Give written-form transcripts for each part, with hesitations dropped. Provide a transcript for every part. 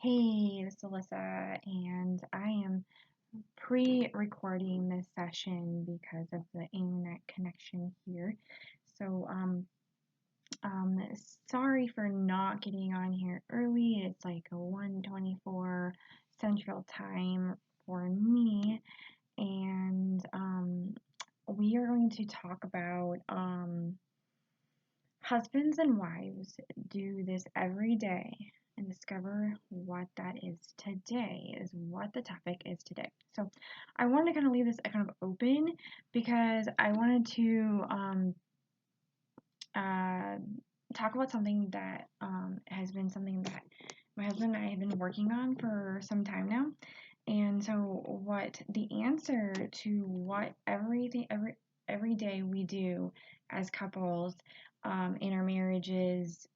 Hey, this is Alyssa, and I am pre-recording this session because of the internet connection here. So, sorry for not getting on here early. It's like a 1:24 Central Time for me, and we are going to talk about husbands and wives do this every day and discover what that is today, is what the topic is today. So I wanted to kind of leave this kind of open because I wanted to uh, talk about something that has been something that my husband and I have been working on for some time now. And so what the answer to what every day we do as couples in our marriages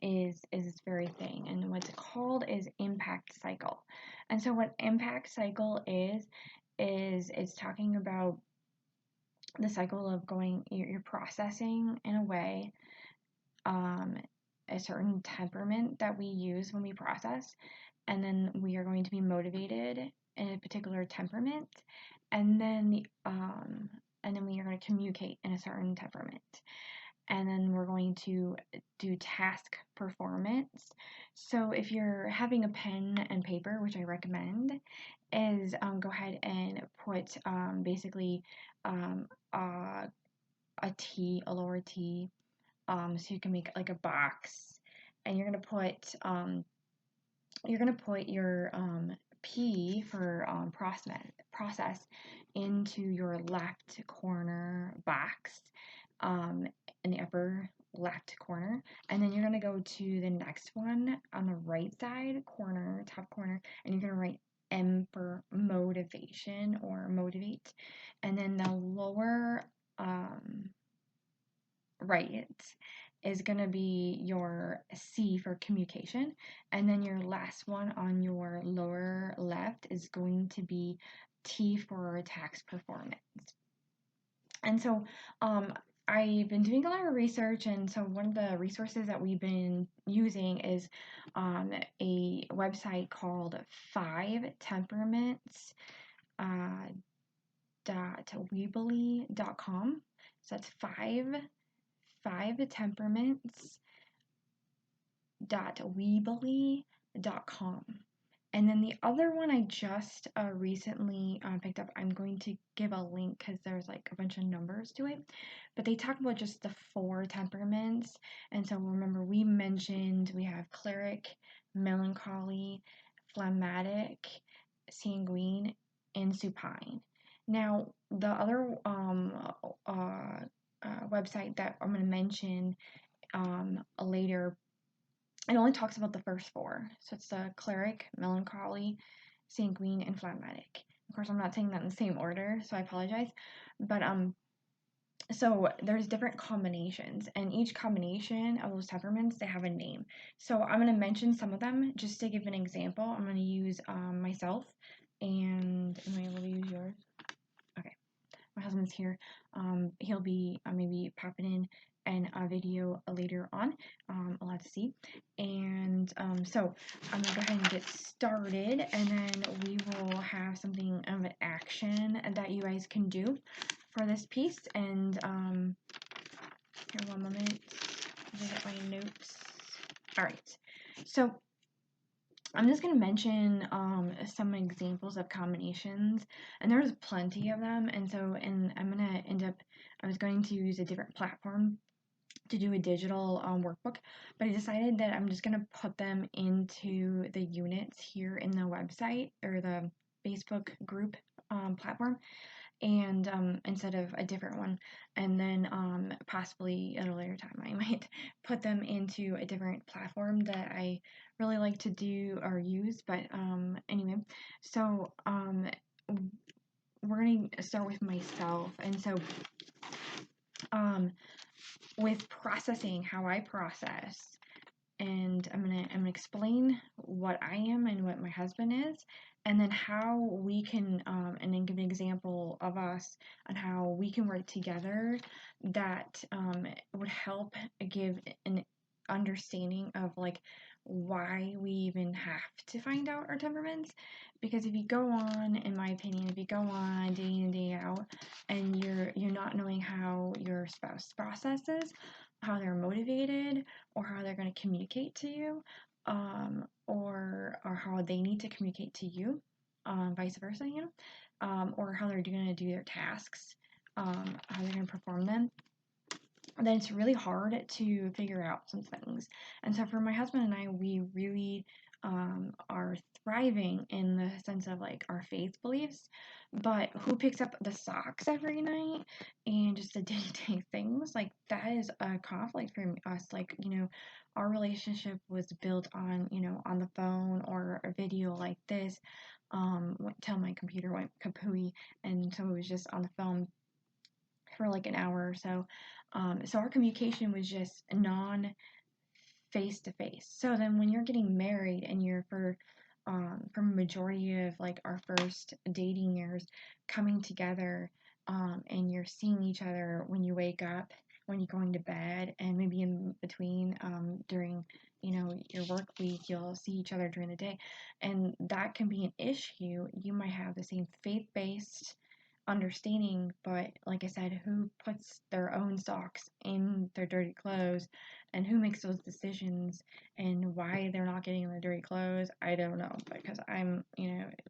is this very thing. And what's called is impact cycle. And so what impact cycle is it's talking about the cycle of you're processing in a way a certain temperament that we use when we process, and then we are going to be motivated in a particular temperament, and then we are going to communicate in a certain temperament, and then we're going to do task performance. So if you're having a pen and paper, which I recommend, is go ahead and put basically a T, a lower T, so you can make like a box, and you're gonna put your P for process into your left corner box, in the upper left corner, and then you're gonna go to the next one on the right side corner, top corner, and you're gonna write M for motivation or motivate, and then the lower right is going to be your C for communication, and then your last one on your lower left is going to be T for tax performance. And so I've been doing a lot of research, and so one of the resources that we've been using is a website called 5temperaments .weebly.com. So that's fivetemperaments.weebly.com. And then the other one I just recently picked up, I'm going to give a link because there's like a bunch of numbers to it. But they talk about just the 4 temperaments. And so remember, we mentioned we have choleric, melancholy, phlegmatic, sanguine, and supine. Now, the other website that I'm going to mention later, it only talks about the first 4. So it's the choleric, melancholy, sanguine, and phlegmatic. Of course, I'm not saying that in the same order, so I apologize. But so there's different combinations, and each combination of those temperaments, they have a name. So I'm going to mention some of them just to give an example. I'm going to use myself, and am I able to use yours? Okay. My husband's here. He'll be maybe popping in a video later on. A lot to see. And so I'm going to go ahead and get started, and then we will have something of an action that you guys can do for this piece. And here, one moment. Let me get my notes. All right. So I'm just going to mention some examples of combinations, and there's plenty of them, and I'm going to I was going to use a different platform to do a digital workbook, but I decided that I'm just going to put them into the units here in the website or the Facebook group platform, and instead of a different one, and then possibly at a later time I might put them into a different platform that I really like to do or use. But anyway, so we're going to start with myself, and so with processing, how I process, and I'm gonna explain what I am and what my husband is, and then how we can and then give an example of us on how we can work together that would help give understanding of like why we even have to find out our temperaments. Because if you go on, in my opinion, if you go on day in and day out and you're not knowing how your spouse processes, how they're motivated, or how they're going to communicate to you, or how they need to communicate to you, vice versa, or how they're going to do their tasks, how they're going to perform them, then it's really hard to figure out some things. And so for my husband and I, we really are thriving in the sense of like our faith beliefs, but who picks up the socks every night and just the day-to-day things, like that is a conflict for us. Like, our relationship was built on, on the phone or a video like this, till my computer went kapooey, and so it was just on the phone for like an hour or so. So our communication was just non face to face. So then when you're getting married and you're for a majority of like our first dating years coming together, and you're seeing each other when you wake up, when you're going to bed, and maybe in between, during your work week, you'll see each other during the day, and that can be an issue. You might have the same faith-based understanding, but like I said, who puts their own socks in their dirty clothes and who makes those decisions and why they're not getting their dirty clothes, I don't know, because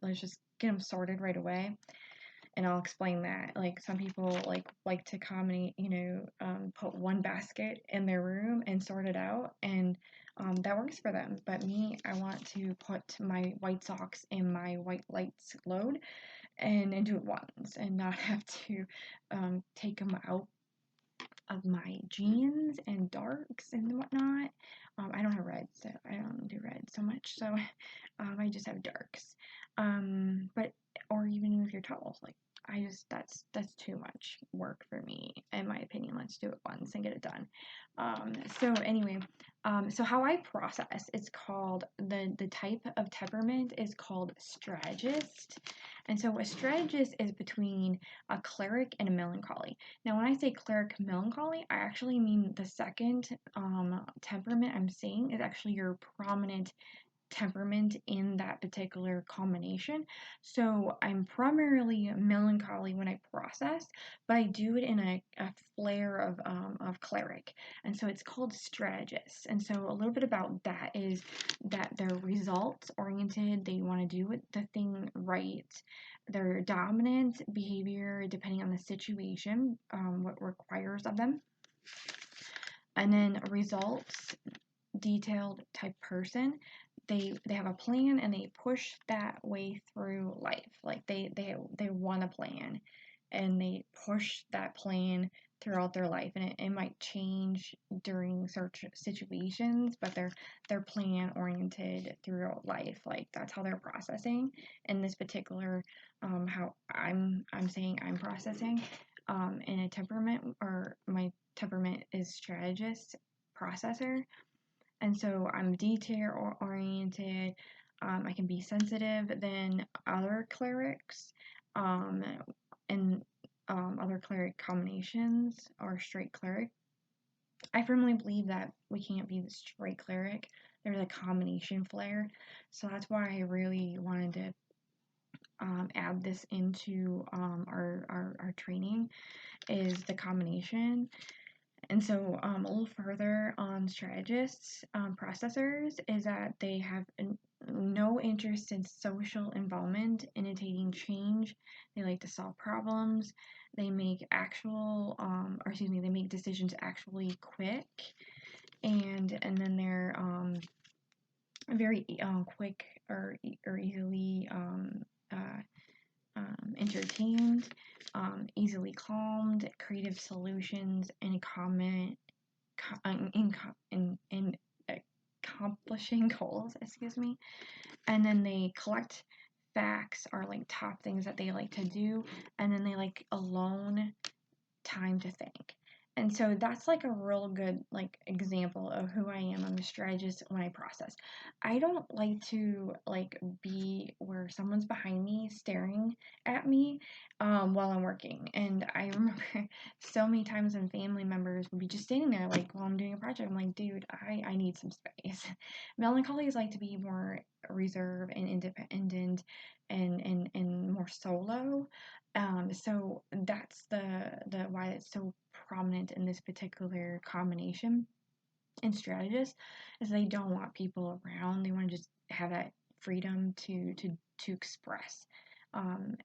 let's just get them sorted right away. And I'll explain that. Like some people like to combine, put one basket in their room and sort it out, and that works for them. But me, I want to put my white socks in my white lights load, and do it once and not have to take them out of my jeans and darks and whatnot. I don't have reds, so I don't do red so much, so I just have darks. But or even with your towels, like that's too much work for me, in my opinion. Let's do it once and get it done. So anyway, so how I process, it's called the type of temperament is called strategist. And so a strategist is between a cleric and a melancholy. Now, when I say cleric melancholy, I actually mean the second temperament I'm saying is actually your prominent temperament in that particular combination. So I'm primarily melancholy when I process, but I do it in a flare of cleric. And so it's called strategist. And so a little bit about that is that they're results oriented. They want to do the thing right. Their dominant behavior, depending on the situation, what requires of them. And then results, detailed type person. They have a plan and they push that way through life. Like they want a plan and they push that plan throughout their life, and it might change during certain situations, but they're plan oriented throughout life. Like that's how they're processing in this particular how I'm saying I'm processing in a temperament, or my temperament is strategist processor. And so I'm detail oriented. I can be sensitive than other clerics, and other cleric combinations, or straight cleric. I firmly believe that we can't be the straight cleric. There's a combination flare. So that's why I really wanted to add this into our training, is the combination. And so a little further on strategists, processors, is that they have no interest in social involvement, imitating change. They like to solve problems. They make they make decisions actually quick, and then they're very quick or easily entertained, easily calmed, creative solutions, and in accomplishing goals, excuse me. And then they collect facts, are like top things that they like to do, and then they like alone time to think. And so that's like a real good like example of who I am. I'm a strategist when I process. I don't like to like be where someone's behind me staring at me while I'm working. And I remember so many times when family members would be just standing there like while I'm doing a project. I'm like, dude, I need some space. Melancholies like to be more reserved and independent and more solo. So that's the why it's so prominent in this particular combination in strategists is they don't want people around. They want to just have that freedom to express. Um,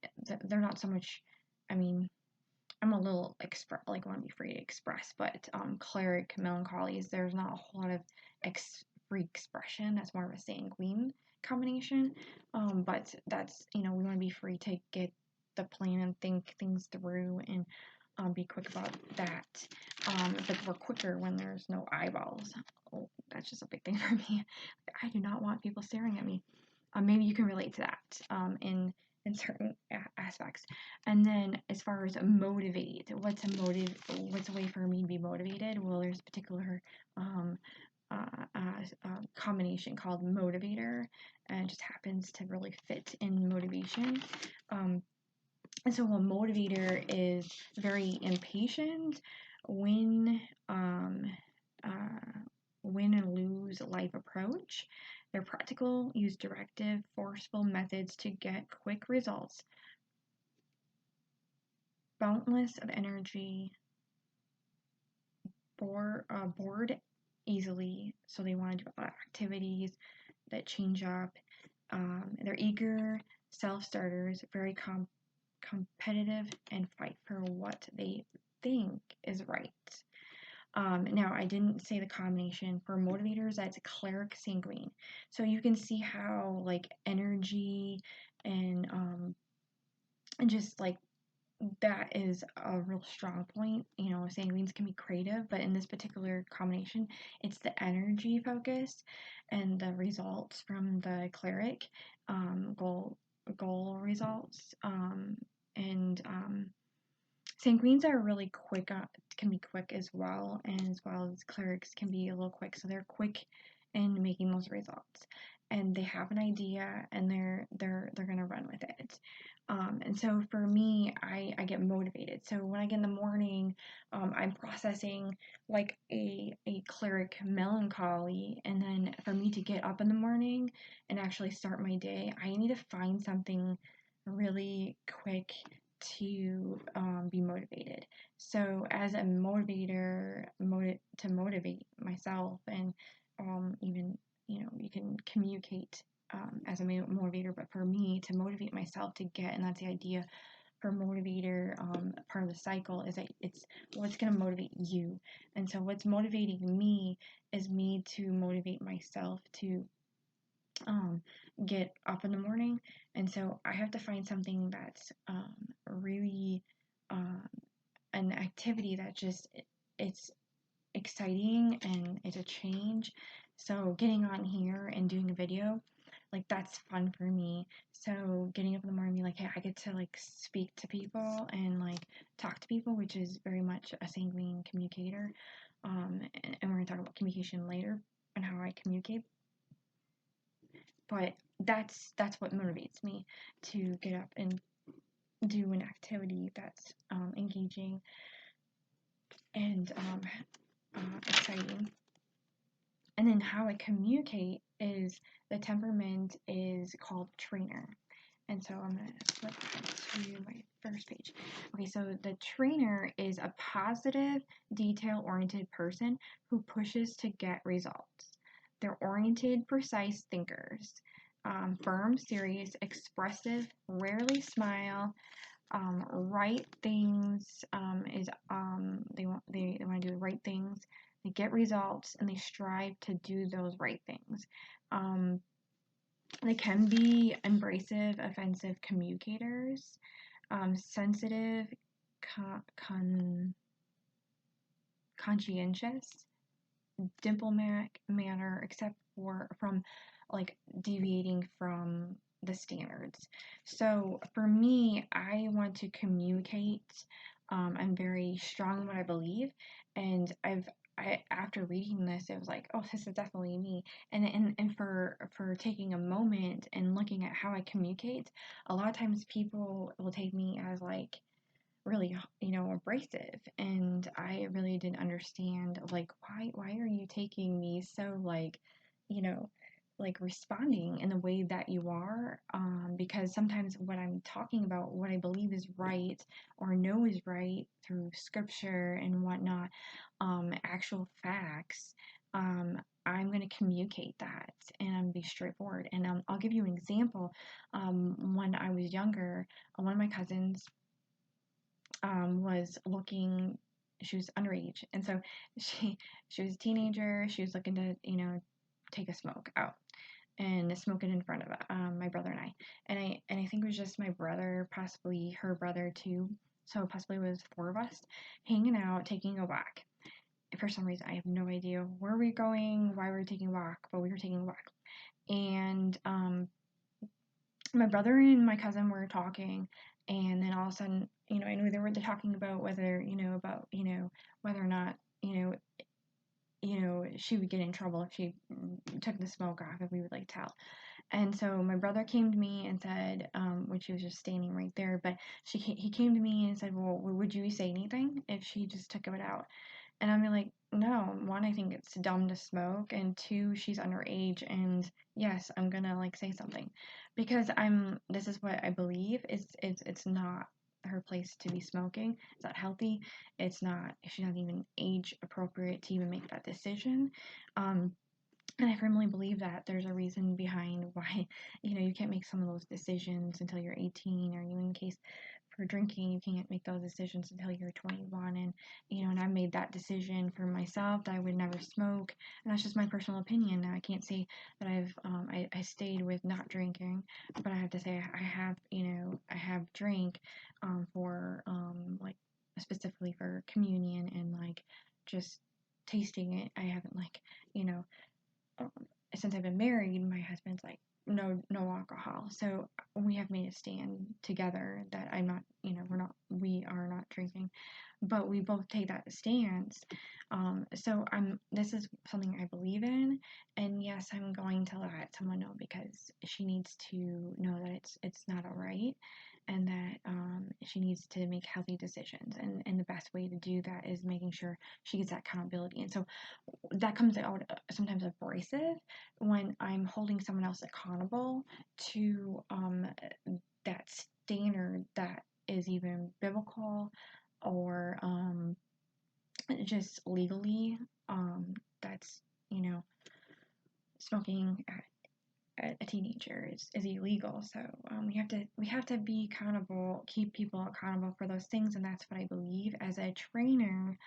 they're not so much. I mean, I'm a little like want to be free to express, but cleric melancholies there's not a whole lot of free expression. That's more of a sanguine combination. But that's we want to be free to get the plan and think things through and be quick about that. But we're quicker when there's no eyeballs. Oh, that's just a big thing for me. I do not want people staring at me. Maybe you can relate to that in certain aspects. And then as far as motivate, what's a way for me to be motivated? Well, there's a particular combination called motivator, and it just happens to really fit in motivation. And so a motivator is very impatient, win, win and lose life approach. They're practical, use directive, forceful methods to get quick results. Boundless of energy, bored easily, so they want to do a lot of activities that change up. They're eager, self-starters, very competitive, and fight for what they think is right. Now, I didn't say the combination for motivators, that's cleric sanguine. So you can see how like energy and just like that is a real strong point. Sanguines can be creative, but in this particular combination, it's the energy focus and the results from the cleric goal results. And Sanguines are really quick, can be quick as well, and as well as clerics can be a little quick. So they're quick in making those results, and they have an idea, and they're gonna run with it. And so for me, I get motivated. So when I get in the morning, I'm processing like a cleric melancholy, and then for me to get up in the morning and actually start my day, I need to find something really quick to be motivated. So as a motivator, to motivate myself, and even you can communicate as a motivator, but for me to motivate myself to get, and that's the idea for motivator, part of the cycle is that it's what's going to motivate you. And so what's motivating me is me to motivate myself to get up in the morning. And so I have to find something that's really an activity that just it's exciting and it's a change. So getting on here and doing a video, like that's fun for me. So getting up in the morning and be like, hey, I get to like speak to people and like talk to people, which is very much a sanguine communicator. And we're gonna talk about communication later and how I communicate. But that's what motivates me to get up and do an activity that's engaging and exciting. And then how I communicate is the temperament is called trainer. And so I'm going to flip to my first page. Okay, so the trainer is a positive, detail-oriented person who pushes to get results. They're oriented, precise thinkers. Firm, serious, expressive, rarely smile. Right things is they want to do the right things. They get results and they strive to do those right things. They can be abrasive, offensive communicators, sensitive, conscientious, diplomatic manner, except from like deviating from the standards. So for me, I want to communicate I'm very strong in what I believe, and after reading this, it was like, oh, this is definitely me. And for taking a moment and looking at how I communicate, a lot of times people will take me as like really, abrasive, and I really didn't understand, like, why are you taking me so, like, you know like, responding in the way that you are, because sometimes what I'm talking about, what I believe is right or know is right through scripture and whatnot, actual facts, I'm going to communicate that, and I'm be straightforward. And I'll give you an example. When I was younger, one of my cousins was looking, she was underage, and so she was a teenager. She was looking to take a smoke out and smoke it in front of my brother and I. And I think it was just my brother, possibly her brother too. So possibly it was four of us hanging out, taking a walk. And for some reason, I have no idea where we were going, why we were taking a walk, but we were taking a walk. And my brother and my cousin were talking, and then all of a sudden, I knew they're talking about whether or not, she would get in trouble if she took the smoke off, if we would like tell. And so my brother came to me and said, when she was just standing right there, but he came to me and said, well, would you say anything if she just took it out? And I'm like, no, one, I think it's dumb to smoke, and two, she's underage, and yes, I'm gonna like say something, because this is what I believe is it's not her place to be smoking. It's not healthy. She's not even age appropriate to even make that decision. And I firmly believe that there's a reason behind why, you can't make some of those decisions until you're 18, or even in case for drinking, you can't make those decisions until you're 21. And I made that decision for myself that I would never smoke, and that's just my personal opinion. Now, I can't say that I stayed with not drinking, but I have to say I have drank, for, like, specifically for communion, and like just tasting it. I haven't, like, you know, um, since I've been married, my husband's like, no alcohol. So we have made a stand together that we are not drinking, but we both take that stance. So this is something I believe in, and yes, I'm going to let someone know, because she needs to know that it's not all right, and that she needs to make healthy decisions, and the best way to do that is making sure she gets that accountability. And so that comes out sometimes abrasive when I'm holding someone else accountable to that standard that is even biblical, or just legally, that's, smoking at a teenager is illegal. So we have to be accountable, keep people accountable for those things, and that's what I believe. As a trainer,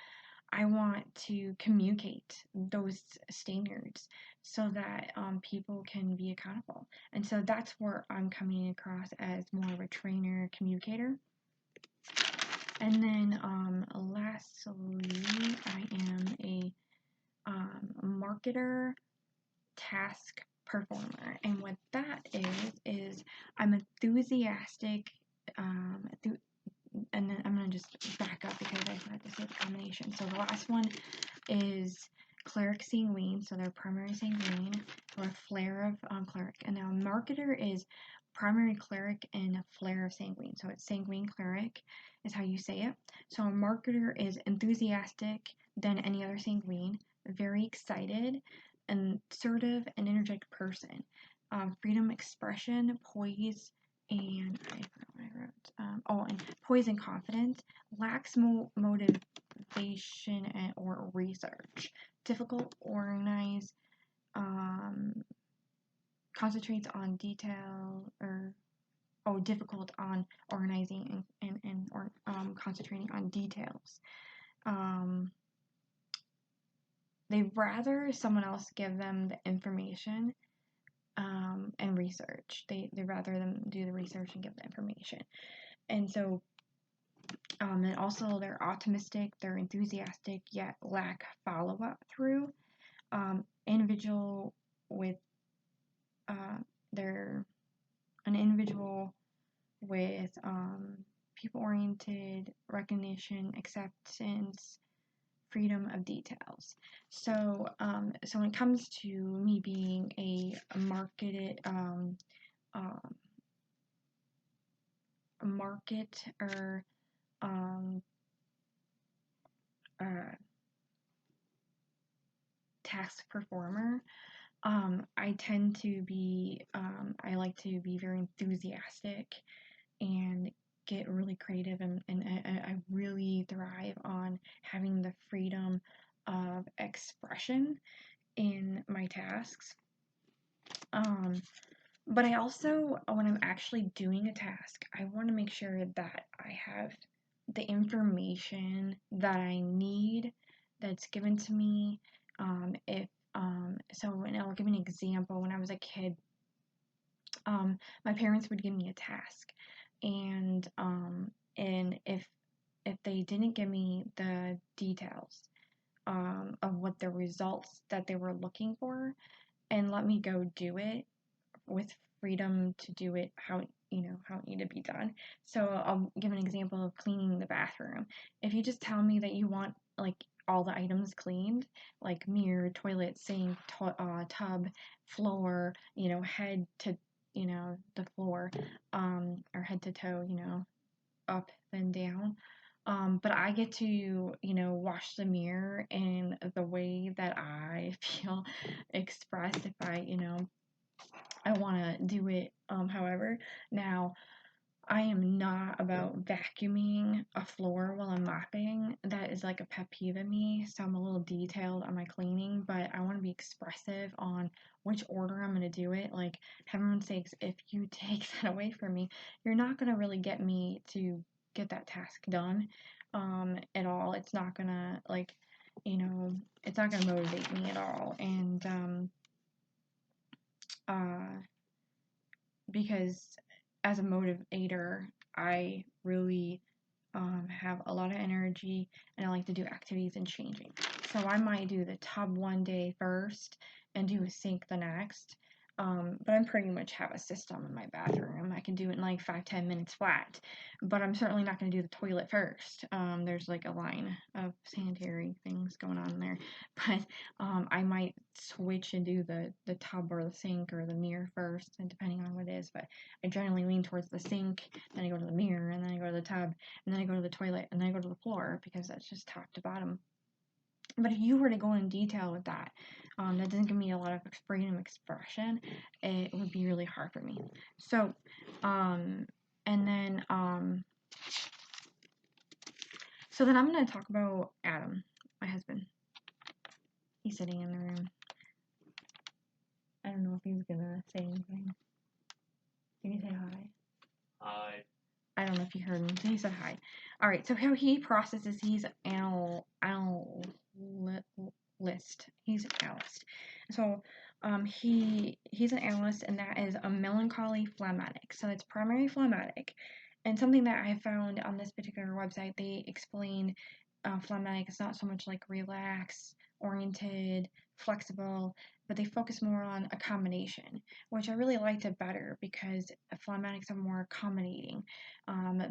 I want to communicate those standards so that people can be accountable. And so that's where I'm coming across as more of a trainer communicator. And then lastly, I am a marketer task performer. And what that is I'm enthusiastic. And then I'm going to just back up because I forgot to say the combination. So the last one is cleric sanguine, so they're primary sanguine, or a flare of cleric. And now marketer is primary cleric and a flare of sanguine. So it's sanguine cleric is how you say it. So a marketer is enthusiastic than any other sanguine, very excited, an assertive and energetic person. Freedom, expression, poise, and I forgot what I wrote. And poise and confidence, lacks motivation or research, difficult, organized, concentrates on detail, difficult on organizing and concentrating on details. They'd rather someone else give them the information and research. They'd rather them do the research and give the information. And so, and also they're optimistic, they're enthusiastic, yet lack follow-up through. Individual with, they're an individual with people-oriented, recognition, acceptance, freedom of details. So, so when it comes to me being a marketer, task performer, I tend to be, I like to be very enthusiastic and get really creative, and I really thrive on having the freedom of expression in my tasks. But I also, when I'm actually doing a task, I want to make sure that I have the information that I need that's given to me. And I'll give an example. When I was a kid, my parents would give me a task, and if they didn't give me the details of what the results that they were looking for, and let me go do it with freedom to do it how it needed to be done. So I'll give an example of cleaning the bathroom. If you just tell me that you want like all the items cleaned, like mirror, toilet, sink, tub, floor, head to the floor, or head to toe, up and down. But I get to, wash the mirror in the way that I feel expressed if I want to do it, however. Now, I am not about vacuuming a floor while I'm mopping. That is like a pet peeve of me, so I'm a little detailed on my cleaning, but I want to be expressive on which order I'm going to do it. Like, heaven's sakes, if you take that away from me, you're not going to really get me to get that task done at all. It's not going to, it's not going to motivate me at all. And, because as a motivator, I really have a lot of energy, and I like to do activities and changing. So I might do the tub one day first and do a sink the next. But I pretty much have a system in my bathroom. I can do it in like 5-10 minutes flat. But I'm certainly not going to do the toilet first. There's like a line of sanitary things going on there. But I might switch and do the tub or the sink or the mirror first, and depending on what it is. But I generally lean towards the sink, then I go to the mirror, and then I go to the tub, and then I go to the toilet, and then I go to the floor, because that's just top to bottom. But if you were to go in detail with that, that doesn't give me a lot of freedom of expression. It would be really hard for me. So, and then, so then I'm going to talk about Adam, my husband. He's sitting in the room. I don't know if he's going to say anything. Can you say hi? Hi. I don't know if you heard him. He said hi. All right. So how he processes, he's analyst. He's an analyst. So he's an analyst, and that is a melancholy phlegmatic. So it's primary phlegmatic. And something that I found on this particular website, they explain phlegmatic is not so much like relaxed, oriented, flexible, but they focus more on accommodation, which I really liked it better, because phlegmatics are more accommodating.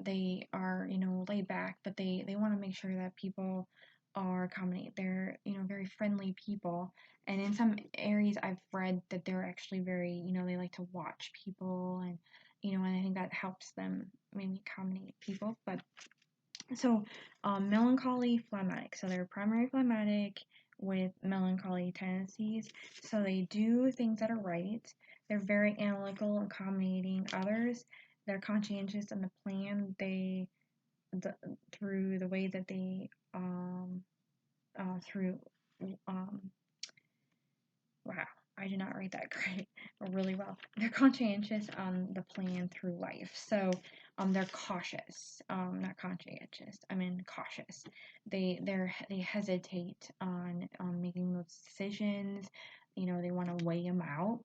They are, laid back, but they want to make sure that people are accommodating. They're, very friendly people. And in some areas I've read that they're actually very, they like to watch people, and I think that helps them maybe accommodate people. But so, melancholy phlegmatic. So they're primary phlegmatic with melancholy tendencies. So they do things that are right. They're very analytical and accommodating others. They're conscientious in the plan. Through the way that they through wow, I did not write that great or really well. They're conscientious on the plan through life. So they're cautious, not conscientious. I mean cautious. They hesitate on making those decisions. They want to weigh them out.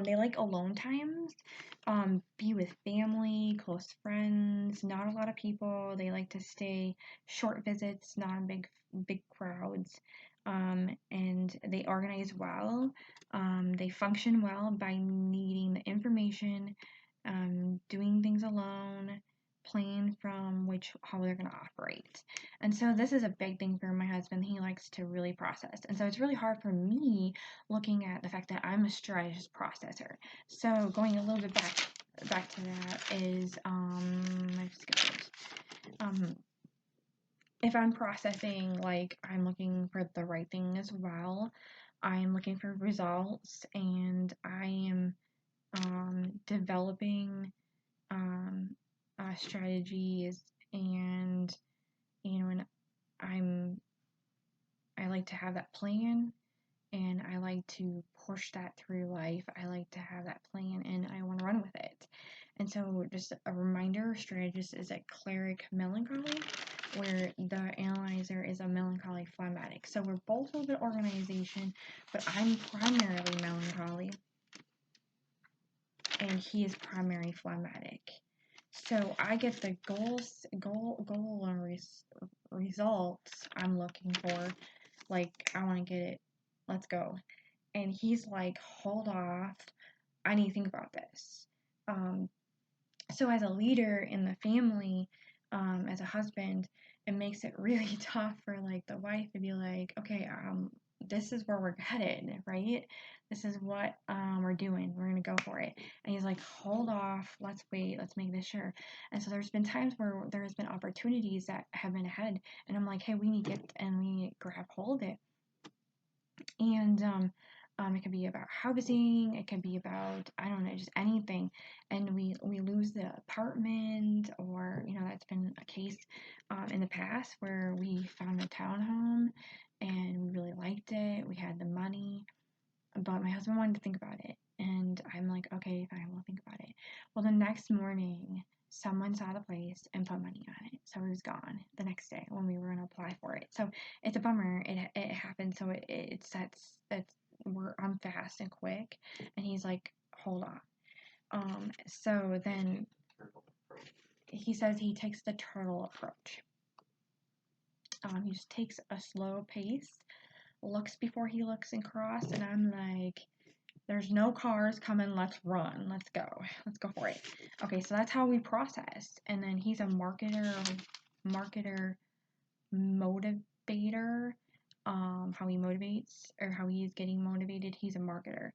They like alone times, be with family, close friends, not a lot of people. They like to stay short visits, not in big crowds. And they organize well. They function well by needing the information, doing things alone, plan from how they're going to operate. And so this is a big thing for my husband. He likes to really process. And so it's really hard for me looking at the fact that I'm a strategist processor. So going a little bit back to that is I skipped it. If I'm processing, like, I'm looking for the right thing as well. I'm looking for results, and I am developing strategies, and and I like to have that plan, and I like to push that through life. I like to have that plan, and I want to run with it. And so, just a reminder: Strategist is a cleric melancholy, where the analyzer is a melancholy phlegmatic. So we're both a little bit organization, but I'm primarily melancholy, and he is primary phlegmatic. So I get the goal and results I'm looking for. Like, I want to get it. Let's go. And he's like, hold off. I need to think about this. So as a leader in the family, as a husband, it makes it really tough for like the wife to be like, okay, this is where we're headed, right? This is what we're doing. We're gonna go for it. And he's like, hold off, let's wait, let's make this sure. And so there's been times where there's been opportunities that have been ahead, and I'm like, hey, we need to grab hold of it. And it could be about housing, it could be about, I don't know, just anything. And we lose the apartment, or, that's been a case in the past where we found a townhome and we really liked it. We had the money, but my husband wanted to think about it. And I'm like, okay, fine, we'll think about it. Well, the next morning, someone saw the place and put money on it. So it was gone the next day when we were going to apply for it. So it's a bummer. It happened. So it sets that I'm fast and quick. And he's like, hold on. So then he says he takes the turtle approach. He just takes a slow pace, looks before he looks and cross. And I'm like, there's no cars coming, let's run, let's go for it. Okay, so that's how we process. And then he's a marketer motivator. How he motivates, or how he's getting motivated, he's a marketer.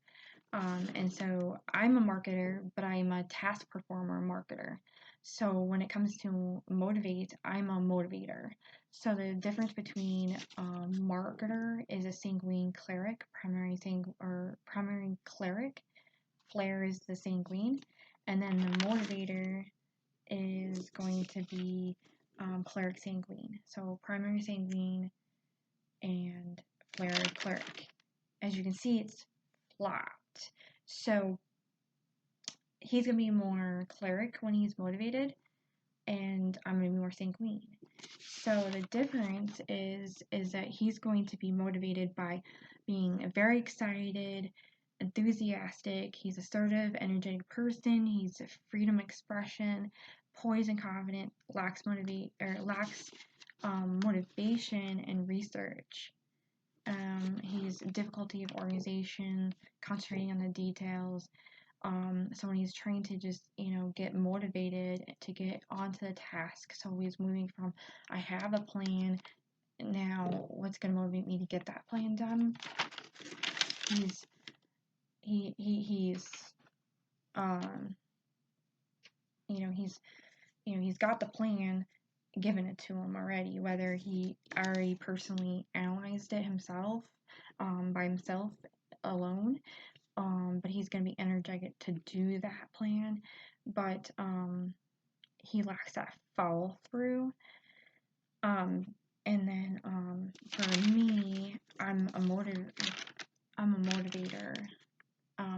And so I'm a marketer, but I'm a task performer marketer. So when it comes to motivate, I'm a motivator. So the difference between marketer is a sanguine cleric, primary cleric. Flare is the sanguine, and then the motivator is going to be cleric sanguine. So primary sanguine and flare cleric. As you can see, it's flopped. So he's going to be more cleric when he's motivated, and I'm going to be more sanguine. So the difference is that he's going to be motivated by being very excited, enthusiastic. He's assertive, energetic person. He's a freedom expression, poised and confident, lacks motivation and research. He's difficulty of organization, concentrating on the details. So when he's trying to just, get motivated to get onto the task, so he's moving from, I have a plan, now what's going to motivate me to get that plan done? He's got the plan given it to him already, whether he already personally analyzed it himself, by himself alone. But he's going to be energetic to do that plan, but he lacks that follow through. And then for me, I'm a motivator.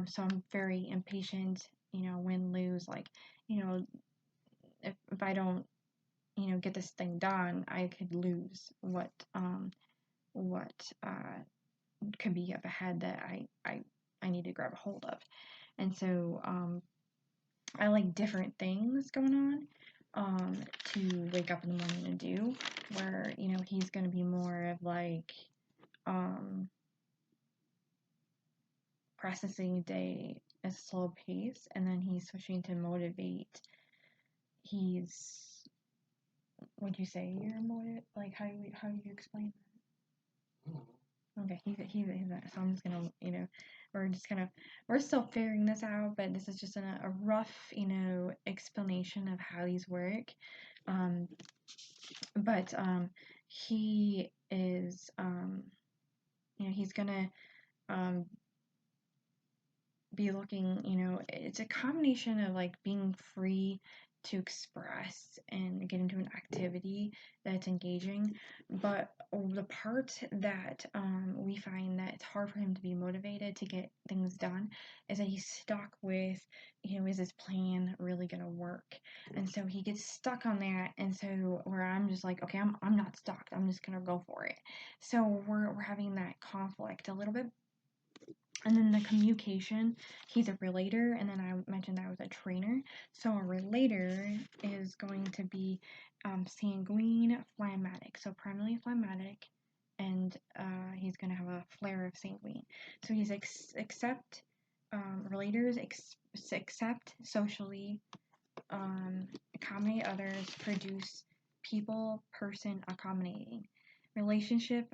So I'm very impatient, win lose, like, if I don't, get this thing done, I could lose what could be up ahead that I need to grab a hold of. And so I like different things going on to wake up in the morning and do, where, he's going to be more of like processing a day at a slow pace, and then he's switching to motivate. he's, would you say you're more, like, how do you explain that? Okay, he's so I'm just gonna, we're still figuring this out, but this is just a rough, explanation of how these work. But he is, he's gonna be looking, it's a combination of like being free to express and get into an activity that's engaging, but the part that we find that it's hard for him to be motivated to get things done is that he's stuck with, is this plan really gonna work? And so he gets stuck on that, and so where I'm just like, okay, I'm not stuck, I'm just gonna go for it. So we're having that conflict a little bit. And then the communication, he's a relator, and then I mentioned that I was a trainer. So a relator is going to be sanguine, phlegmatic. So primarily phlegmatic, and he's going to have a flare of sanguine. So he's relators accept socially, accommodate others, produce people, person, accommodating. Relationship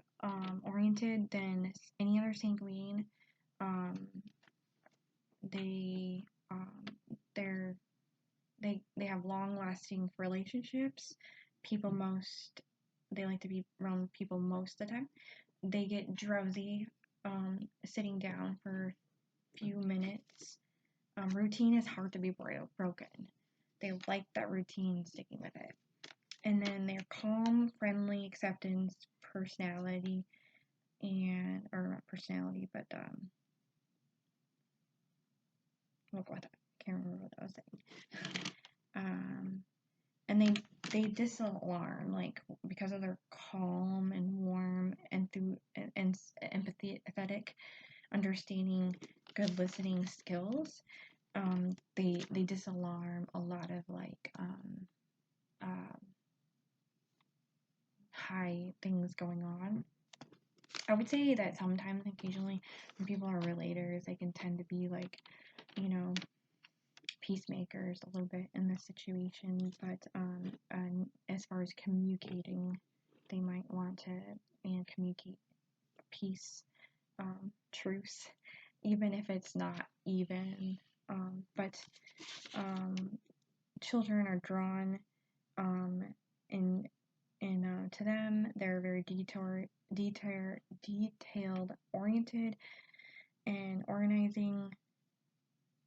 oriented than any other sanguine. They they're they have long lasting relationships. They like to be around people most of the time. They get drowsy sitting down for a few minutes. Routine is hard to be broken. They like that routine, sticking with it. And then they're calm, friendly, acceptance, personality, or not personality, but we'll go with that. Can't remember what I was saying. And they disalarm, like, because of their calm and warm and empathetic, understanding, good listening skills. They disalarm a lot of like high things going on. I would say that sometimes, occasionally, when people are relators, they can tend to be like, peacemakers a little bit in this situation, but as far as communicating, they might want to communicate peace, truce, even if it's not even. But children are drawn in to them. They're very detailed oriented and organizing.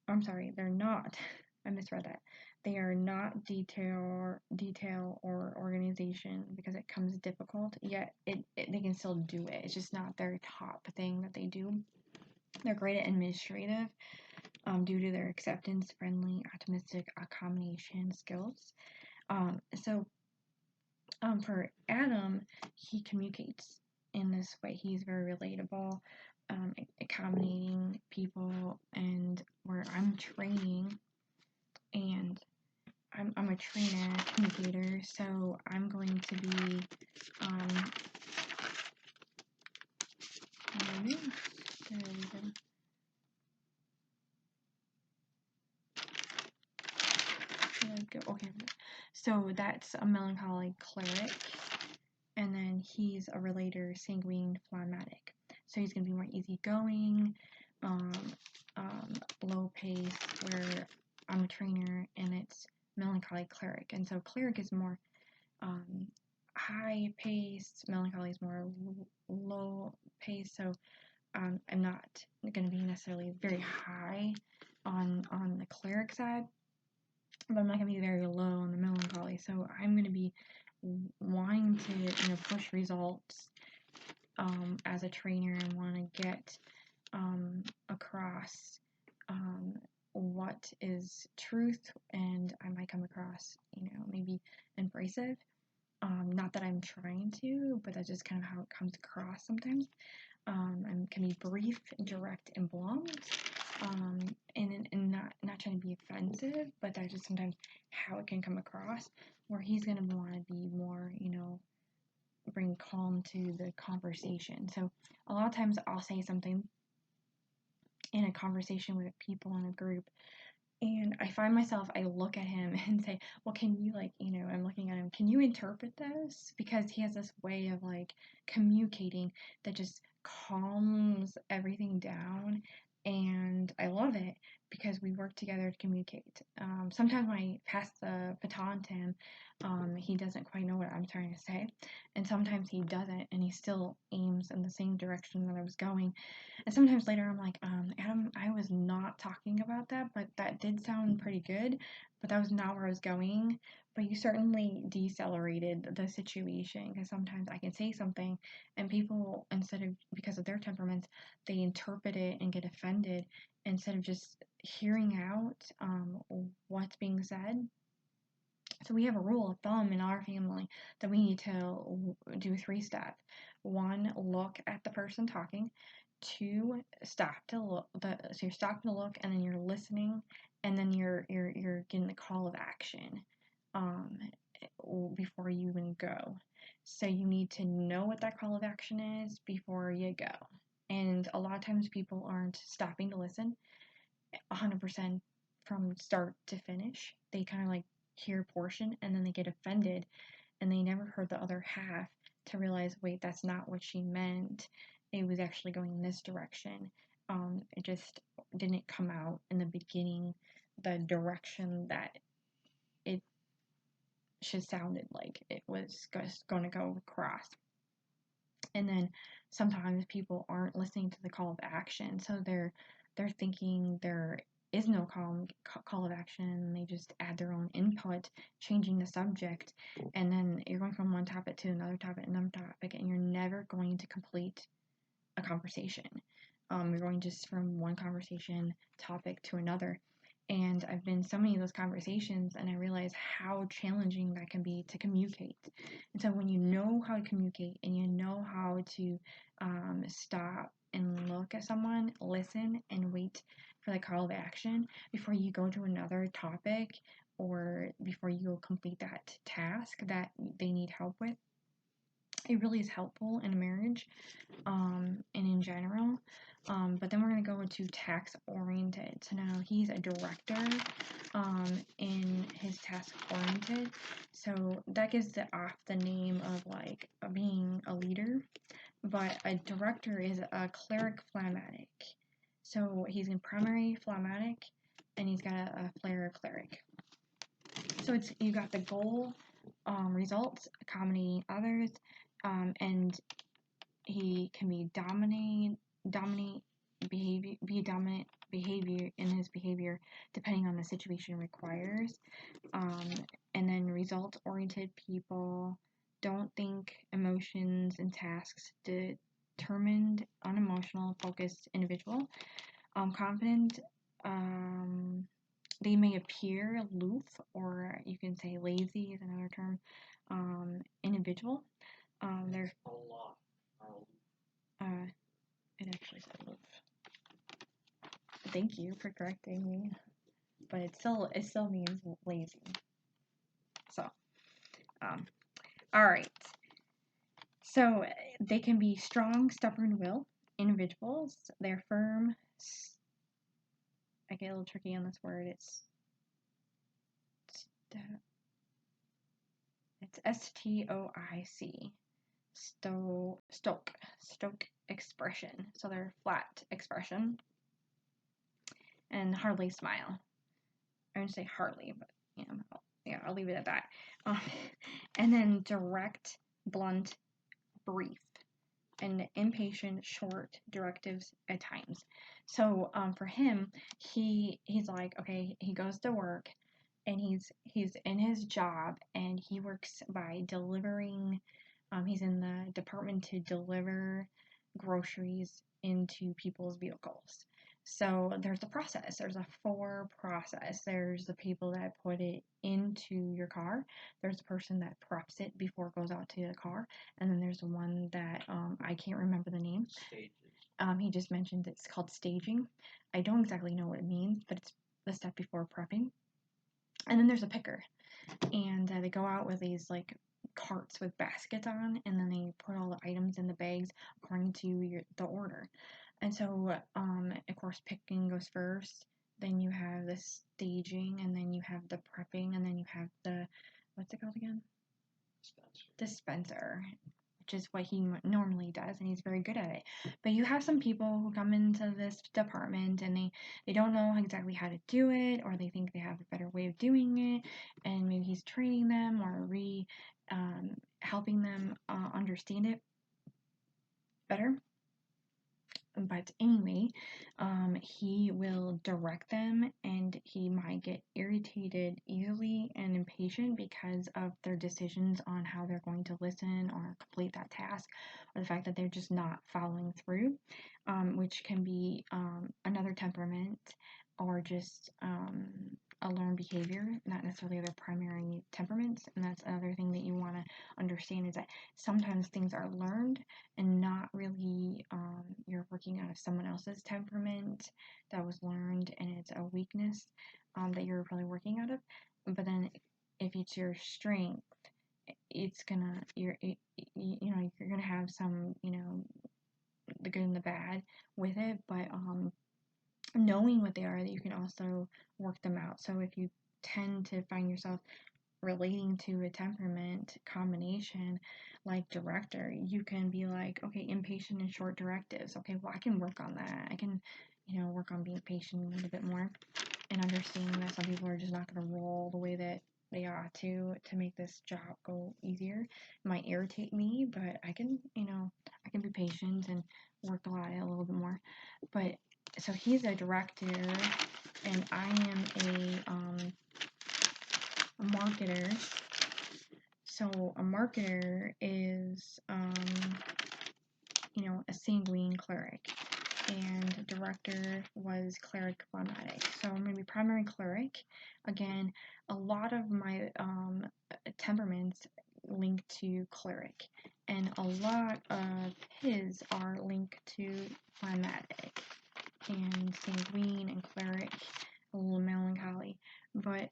I'm sorry, they're not. I misread that. They are not detail or organization because it comes difficult. Yet they can still do it. It's just not their top thing that they do. They're great at administrative due to their acceptance, friendly, optimistic, accommodation skills. So for Adam, he communicates in this way. He's very relatable, accommodating people, and where I'm training, and I'm a trainer, communicator, so I'm going to be there we go. Okay, so that's a melancholy cleric, and then he's a relator, sanguine, phlegmatic. So he's gonna be more easygoing, low pace. Where I'm a trainer, and it's melancholy cleric, and so cleric is more high paced. Melancholy is more low pace. So I'm not gonna be necessarily very high on the cleric side, but I'm not going to be very low on the melancholy. So I'm going to be wanting to push results as a trainer, and want to get across what is truth, and I might come across maybe abrasive. Not that I'm trying to, but that's just kind of how it comes across sometimes. And can be brief, direct, and blunt. And not trying to be offensive, but that's just sometimes how it can come across, where he's going to want to be more, bring calm to the conversation. So a lot of times I'll say something in a conversation with people in a group, And I find myself, I look at him and say, well, can you, like, I'm looking at him, can you interpret this? Because he has this way of, like, communicating that just calms everything down. And I love it because we work together to communicate. Sometimes when I pass the baton to him, he doesn't quite know what I'm trying to say. And sometimes he doesn't, and he still aims in the same direction that I was going. And sometimes later I'm like, Adam, I was not talking about that, but that did sound pretty good, but that was not where I was going. But you certainly decelerated the situation, because sometimes I can say something and people, instead of, because of their temperaments, they interpret it and get offended instead of just hearing out what's being said. So we have a rule of thumb in our family that we need to do 3 steps. 1, look at the person talking. 2, stop to look. So you're stopping to look, and then you're listening, and then you're getting the call of action um, before you even go. So you need to know what that call of action is before you go. And a lot of times people aren't stopping to listen 100% from start to finish. They kind of like hear a portion and then they get offended and they never heard the other half to realize, wait, that's not what she meant. It was actually going in this direction. It just didn't come out in the beginning the direction that it should sounded like it was just going to go across. And then sometimes people aren't listening to the call of action, so they're thinking there is no call of action, and they just add their own input, changing the subject, and then you're going from one topic to another topic, and you're never going to complete a conversation. You're going just from one conversation topic to another. And I've been in so many of those conversations, and I realize how challenging that can be to communicate. And so when you know how to communicate and you know how to stop and look at someone, listen, and wait for the call of action before you go to another topic or before you go complete that task that they need help with, it really is helpful in a marriage and in general. But then we're going to go into task oriented. So now he's a director in his task oriented. So that gives it off the name of like being a leader. But a director is a cleric phlegmatic. So he's in primary phlegmatic and he's got a flare cleric. So it's, you got the goal, results, accommodating others, and he can be dominant behavior, be a dominant behavior in his behavior depending on the situation requires. And then result-oriented people don't think emotions and tasks, determined, unemotional, focused individual. Confident, they may appear aloof, or you can say lazy is another term. Individual. They're it actually said aloof. Thank you for correcting me, but it still means lazy. So, all right. So they can be strong, stubborn-willed individuals. They're firm. I get a little tricky on this word. It's S-T-O-I-C. Stoic expression. So they're flat expression. And hardly smile. I would say hardly, but I'll leave it at that. And then direct, blunt, brief, and impatient, short directives at times. So for him, he's like, okay, he goes to work, and he's in his job, and he works by delivering. He's in the department to deliver groceries into people's vehicles. So there's a process. There's a 4 process. There's the people that put it into your car. There's the person that preps it before it goes out to the car. And then there's the one that I can't remember the name. Stages. He just mentioned it's called staging. I don't exactly know what it means, but it's the step before prepping. And then there's a picker. And they go out with these like carts with baskets on, and then they put all the items in the bags according to the order. And so, of course, picking goes first, then you have the staging, and then you have the prepping, and then you have the, what's it called again? Dispenser, which is what he normally does, and he's very good at it. But you have some people who come into this department and they don't know exactly how to do it, or they think they have a better way of doing it, and maybe he's training them or helping them understand it better. But anyway, he will direct them, and he might get irritated easily and impatient because of their decisions on how they're going to listen or complete that task, or the fact that they're just not following through, which can be another temperament, or just a learned behavior, not necessarily their primary temperaments. And that's another thing that you want to understand, is that sometimes things are learned and not really you're working out of someone else's temperament that was learned, and it's a weakness that you're really working out of. But then if it's your strength, it's gonna you're gonna have some, the good and the bad with it, but knowing what they are, that you can also work them out. So if you tend to find yourself relating to a temperament combination like director, you can be like, okay, impatient and short directives. Okay, well, I can work on that. I can, work on being patient a little bit more, and understanding that some people are just not going to roll the way that they ought to make this job go easier. It might irritate me, but I can, I can be patient and work a little bit more. But so he's a director, and I am a marketer. So a marketer is, a sanguine cleric, and director was cleric phlegmatic. So I'm going to be primary cleric. Again, a lot of my temperaments link to cleric, and a lot of his are linked to phlegmatic, and sanguine and cleric, a little melancholy. But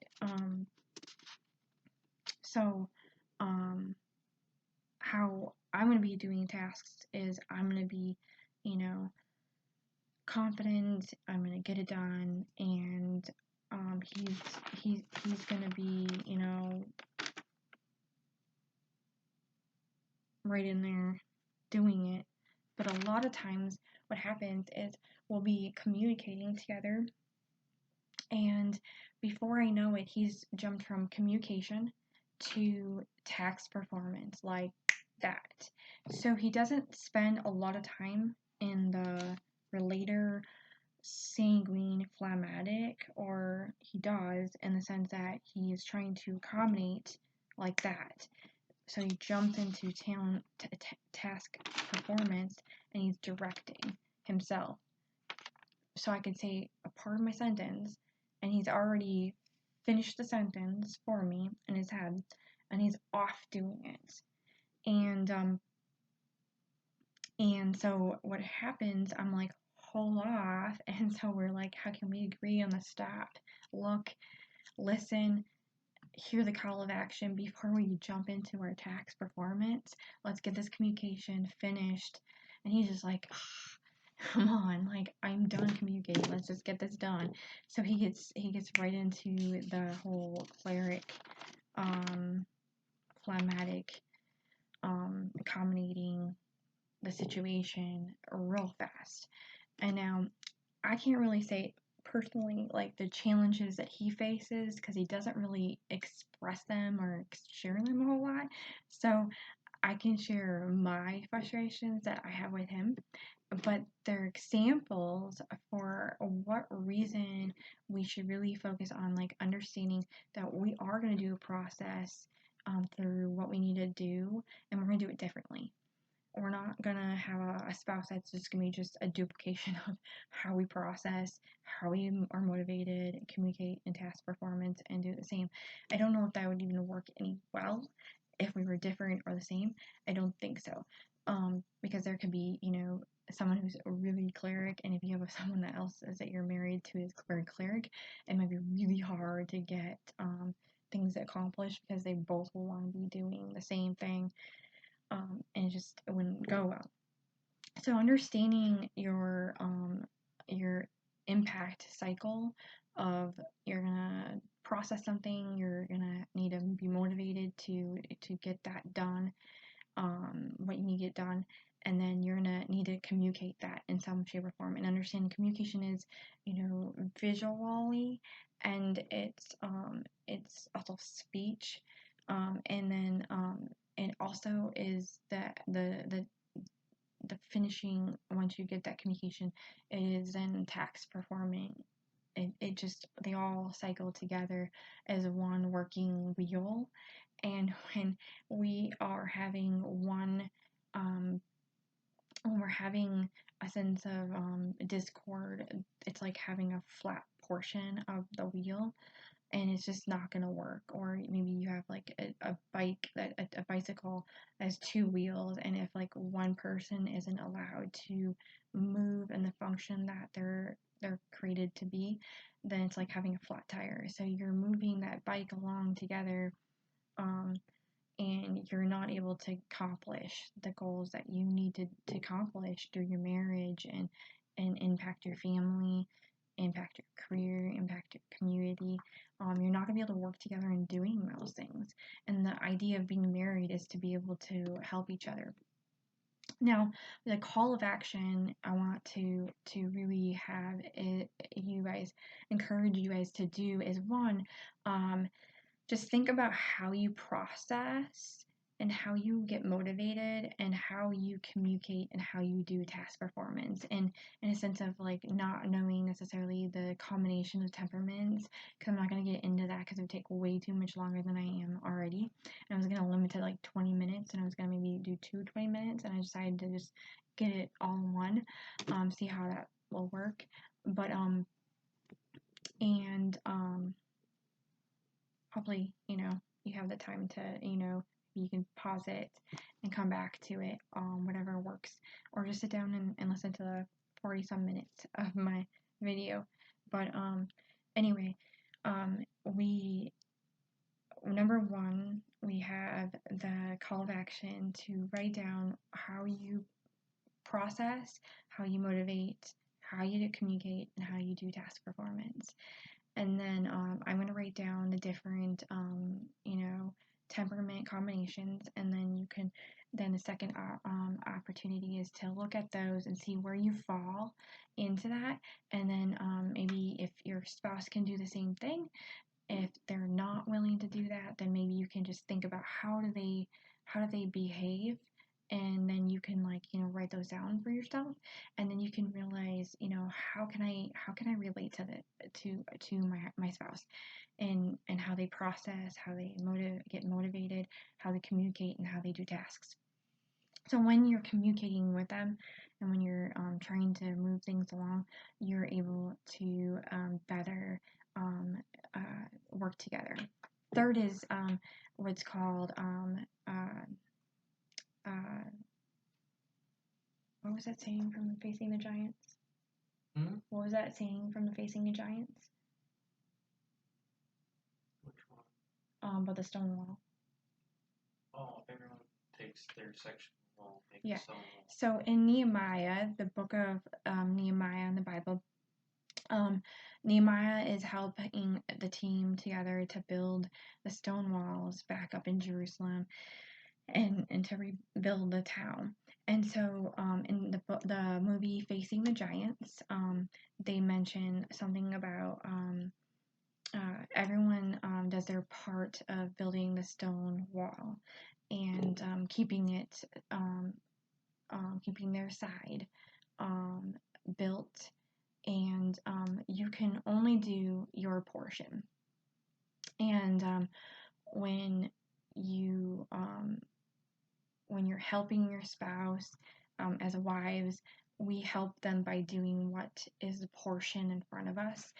so how I'm going to be doing tasks is I'm going to be, confident. I'm going to get it done, and he's going to be, right in there doing it. But a lot of times what happens is we'll be communicating together, and before I know it, he's jumped from communication to task performance, like that. So he doesn't spend a lot of time in the relator sanguine phlegmatic, or he does, in the sense that he is trying to accommodate like that. So he jumps into task performance, and he's directing himself. So I could say a part of my sentence, and he's already finished the sentence for me in his head, and he's off doing it. And so what happens, I'm like, hold off. And so we're like, how can we agree on the stop, look, listen, hear the call of action before we jump into our task performance? Let's get this communication finished. And he's just like, come on, like, I'm done communicating. Let's just get this done. So he gets right into the whole cleric, phlegmatic, accommodating the situation real fast. And now I can't really say personally like the challenges that he faces, because he doesn't really express them or share them a whole lot. So I can share my frustrations that I have with him, but they're examples for what reason we should really focus on, like, understanding that we are going to do a process through what we need to do, and we're going to do it differently. We're not going to have a spouse that's just going to be just a duplication of how we process, how we are motivated, communicate, and task performance, and do the same. I don't know if that would even work any well if we were different or the same. I don't think so. Because there could be, someone who's a really cleric, and if you have someone that else is that you're married to is very cleric, it might be really hard to get things accomplished, because they both will want to be doing the same thing, and it wouldn't go well. So understanding your impact cycle of you're gonna process something, you're gonna need to be motivated to get that done, what you need to get done, and then you're gonna need to communicate that in some shape or form. And understand communication is, visually, and it's also speech, and then it also is the finishing. Once you get that communication, it is then task performing. It just, they all cycle together as one working wheel. And we are having one um, when we're having a sense of discord, it's like having a flat portion of the wheel, and it's just not gonna work. Or maybe you have like a bike, a bicycle that has two wheels, and if like one person isn't allowed to move in the function that they're created to be, then it's like having a flat tire. So you're moving that bike along together, um, and you're not able to accomplish the goals that you need to accomplish through your marriage, and impact your family, impact your career, impact your community. You're not going to be able to work together in doing those things. And the idea of being married is to be able to help each other. Now, the call of action I want to really have you guys, encourage you guys to do is one, just think about how you process and how you get motivated and how you communicate and how you do task performance, and in a sense of like not knowing necessarily the combination of temperaments, because I'm not going to get into that because it would take way too much longer than I am already. And I was going to limit to like 20 minutes, and I was going to maybe do 20 minutes, and I decided to just get it all in one, see how that will work. But and hopefully, you have the time to, you can pause it and come back to it, whatever works, or just sit down and listen to the 40 some minutes of my video. But anyway, we number one, we have the call of action to write down how you process, how you motivate, how you communicate, and how you do task performance. And then I'm going to write down the different, temperament combinations. And then the second opportunity is to look at those and see where you fall into that. And then maybe if your spouse can do the same thing, if they're not willing to do that, then maybe you can just think about how do they behave, and then you can write those down for yourself, and then you can realize, how can I relate to my spouse, and how they process, how they get motivated, how they communicate, and how they do tasks. So when you're communicating with them, and when you're trying to move things along, you're able to better work together. Third is what's called what was that saying from Facing the Giants? What was that saying from the Facing the Giants? Which one? About the stone wall. Oh, everyone takes their section wall, make Yeah. a stone wall. So in Nehemiah, the book of Nehemiah in the Bible, Nehemiah is helping the team together to build the stone walls back up in Jerusalem, and to rebuild the town. And so in the movie Facing the Giants, they mention something about everyone does their part of building the stone wall, and keeping their side built, and you can only do your portion. And when you when you're helping your spouse, as wives, we help them by doing what is the portion in front of us,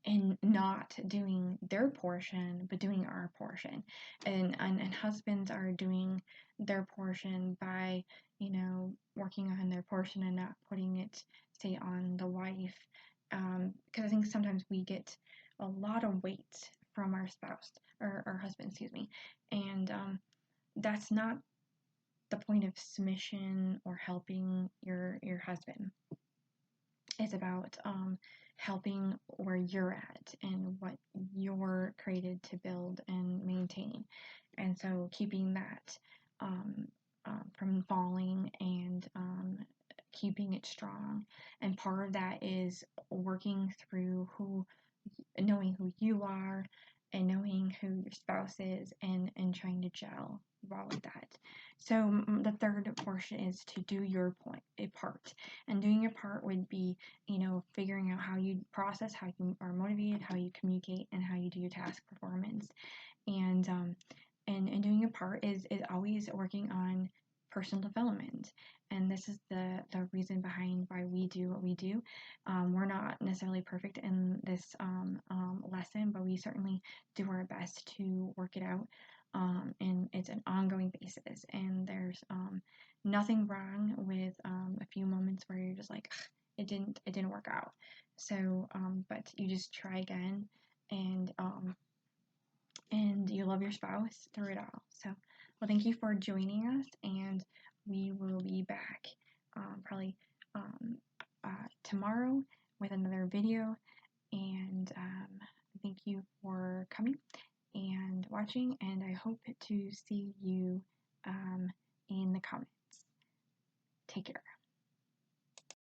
and not doing their portion, but doing our portion. And husbands are doing their portion by, working on their portion and not putting it, say, on the wife. Because I think sometimes we get a lot of weight from our spouse, or our husband, excuse me. And that's not the point of submission or helping your husband. It's about helping where you're at and what you're created to build and maintain. And so keeping that from falling and keeping it strong. And part of that is working through knowing who you are and knowing who your spouse is and trying to gel well with that. So the third portion is to do your part. And doing your part would be, figuring out how you process, how you are motivated, how you communicate, and how you do your task performance. And doing your part is always working on personal development. And this is the reason behind why we do what we do. We're not necessarily perfect in this lesson, but we certainly do our best to work it out. And it's an ongoing basis. And there's nothing wrong with a few moments where you're just like, it didn't work out. So, but you just try again, and you love your spouse through it all. So, well, thank you for joining us, and we will be back probably tomorrow with another video. And thank you for coming and watching, and I hope to see you in the comments. Take care.